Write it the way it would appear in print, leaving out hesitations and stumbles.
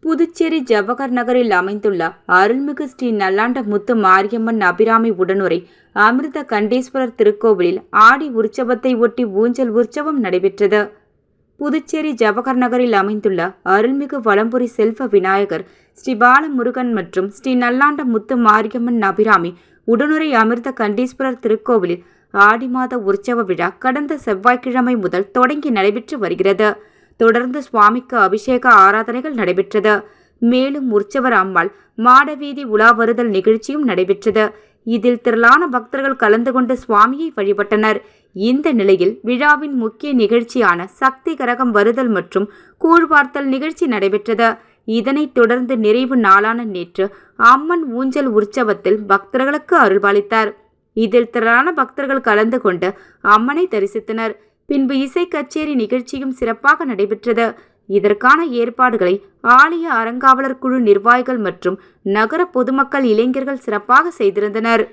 புதுச்சேரி ஜவஹர் நகரில் அமைந்துள்ள அருள்மிகு ஸ்ரீ நல்லாண்ட முத்து மாரியம்மன் அபிராமி உடனுரை அமிர்த கண்டேஸ்வரர் திருக்கோவிலில் ஆடி உற்சவத்தை ஒட்டி ஊஞ்சல் உற்சவம் நடைபெற்றது. புதுச்சேரி ஜவஹர் நகரில் அமைந்துள்ள அருள்மிகு வலம்புரி செல்வ விநாயகர், ஸ்ரீ பாலமுருகன் மற்றும் ஸ்ரீ நல்லாண்ட முத்து மாரியம்மன் அபிராமி உடனுரை அமிர்த கண்டேஸ்வரர் திருக்கோவிலில் ஆடி மாத உற்சவ விழா கடந்த செவ்வாய்க்கிழமை முதல் தொடங்கி நடைபெற்று வருகிறது. தொடர்ந்து சுவாமிக்கு அபிஷேக ஆராதனைகள் நடைபெற்றது. மேலும் உற்சவர் அம்மாள் மாடவீதி உலா வருதல் நிகழ்ச்சியும் நடைபெற்றது. இதில் திரளான பக்தர்கள் கலந்து கொண்டு சுவாமியை வழிபட்டனர். இந்த நிலையில் விழாவின் முக்கிய நிகழ்ச்சியான சக்தி கரகம் வருதல் மற்றும் கூழ்வார்த்தல் நிகழ்ச்சி நடைபெற்றது. இதனைத் தொடர்ந்து நிறைவு நாளான நேற்று அம்மன் ஊஞ்சல் உற்சவத்தில் பக்தர்களுக்கு அருள்பாலித்தார். இதில் திரளான பக்தர்கள் கலந்து கொண்டு அம்மனை தரிசித்தனர். பின்பு இசை கச்சேரி நிகழ்ச்சியும் சிறப்பாக நடைபெற்றது. இதற்கான ஏற்பாடுகளை ஆலய அறங்காவலர் குழு நிர்வாகிகள் மற்றும் நகர பொதுமக்கள், இளைஞர்கள் சிறப்பாக செய்திருந்தனர்.